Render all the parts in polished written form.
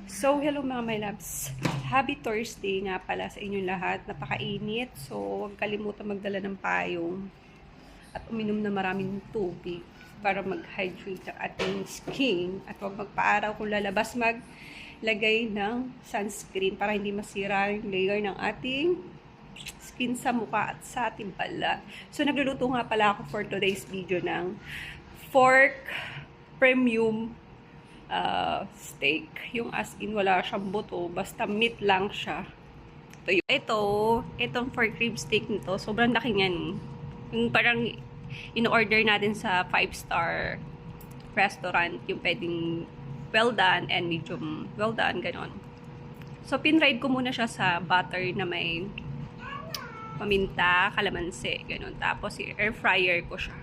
So, hello mga my loves. Happy Thursday nga pala sa inyong lahat. Napakainit. So, huwag kalimutan magdala ng payong at uminom na maraming tubig para mag-hydrate ang ating skin. At huwag magpaaraw kung lalabas, maglagay ng sunscreen para hindi masira yung layer ng ating skin sa mukha at sa ating balat. So, nagluluto nga pala ako for today's video ng pork premium steak. Yung as in, wala siyang buto. Basta meat lang siya. Itong pork rib steak nito, sobrang laki niyan. Yung parang in-order natin sa 5-star restaurant. Yung pwedeng well done and medium well done, ganon. So, pinride ko muna siya sa butter na may paminta, kalamansi, ganon. Tapos, i-air fryer ko siya.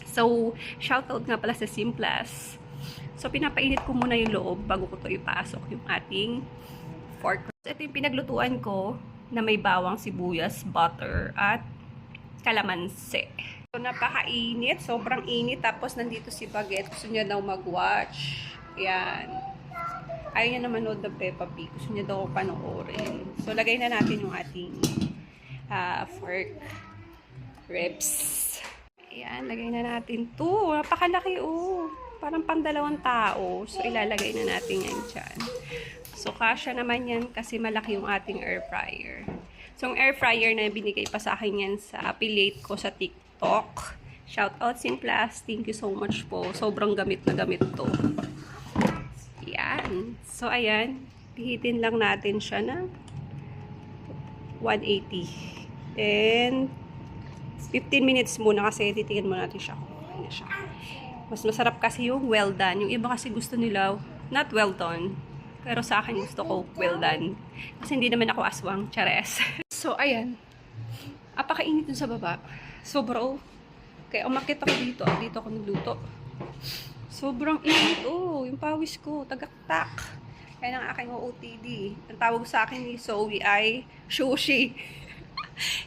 So, shoutout nga pala sa Simplas. So, pinapainit ko muna yung loob bago ko to ipasok yung ating pork. Ito yung pinaglutuan ko na may bawang, sibuyas, butter, at kalamansi. So, napakainit. Sobrang init. Tapos, nandito si Baguette. Gusto niya daw mag-watch. Ayan. Ayaw niya naman manood ng Peppa Pig. Gusto niya daw panoorin. So, lagay na natin yung ating pork ribs. Ayan, lagay na natin to. Napakalaki, oh. Parang pang-2 tao. So, ilalagay na natin yan dyan. So, kasya naman yan kasi malaki yung ating air fryer. So, yung air fryer na binigay pa sa akin yan sa affiliate ko sa TikTok. Shout out Simplas. Thank you so much po. Sobrang gamit na gamit to. Yan. So, ayan. Pihitin lang natin siya ng 180. And 15 minutes muna kasi titingin muna natin siya kung ano siya. Mas masarap kasi yung well done. Yung iba kasi gusto nila not well done. Pero sa akin gusto ko well done. Kasi hindi naman ako aswang. Chares. So, ayan. Apakainit dun sa baba. Sobra, kaya umakit ako dito. Dito ako nagluto. Sobrang init, yung pawis ko. Tagaktak. Kaya ang aking OOTD. Ang tawag sa akin ni Zoe ay sushi.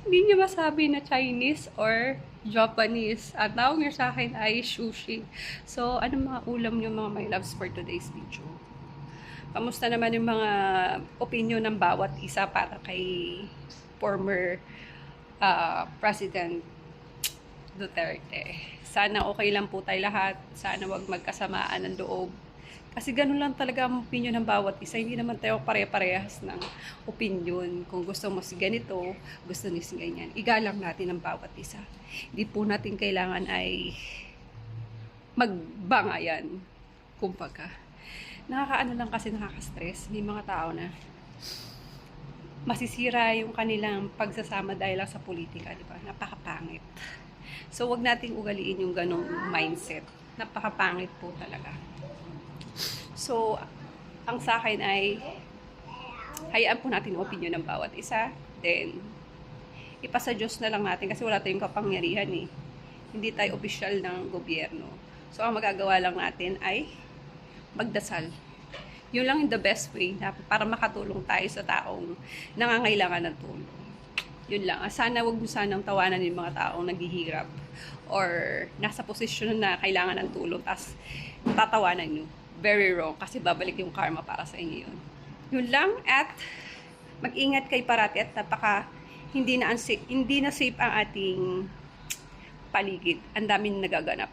Hindi niya masabi na Chinese or Japanese. At tawag niya sa akin ay sushi. So, anong mga ulam niyo mga my loves for today's video? Kamusta naman yung mga opinion ng bawat isa para kay former President Duterte? Sana okay lang po tayo lahat. Sana wag magkasamaan ng loob. Kasi ganun lang talaga ang opinion ng bawat isa. Hindi naman tayo pare-parehas ng opinion. Kung gusto mo si ganito, gusto ni si ganyan. Igalang natin ang bawat isa. Hindi po natin kailangan ay magbangayan. Kumbaga. Nakakaano lang kasi nakaka-stress. May mga tao na masisira yung kanilang pagsasama dahil lang sa politika. Diba? Napakapangit. So, wag nating ugaliin yung ganong mindset. Napakapangit po talaga. So, ang sa akin ay hayaan po natin ang opinion ng bawat isa. Then, ipasa Diyos na lang natin kasi wala tayong kapangyarihan eh. Hindi tayo opisyal ng gobyerno. So, ang magagawa lang natin ay magdasal. Yun lang yung the best way na para makatulong tayo sa taong nangangailangan ng tulong. Yun lang. Sana wag mo sanang tawanan yung mga taong naghihirap or nasa posisyon na kailangan ng tulong tas tatawanan nyo. Very wrong kasi babalik yung karma para sa inyo yun. Yun lang at mag-ingat kayo parati at hindi na safe ang ating paligid. Ang daming nagaganap.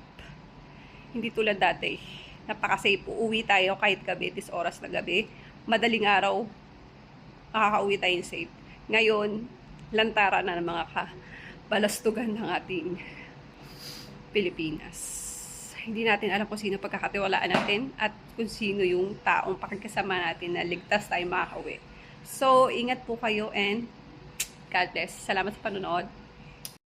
Hindi tulad dati. Napaka-safe. Uuwi tayo kahit gabi, this oras na gabi. Madaling araw, makaka-uwi tayo safe. Ngayon, lantara na ng mga balastugan ng ating Pilipinas. Hindi natin alam kung sino pagkakatiwalaan natin at kung sino yung taong pakikasama natin na ligtas tayo makakauwi. So, ingat po kayo and God bless. Salamat sa panonood.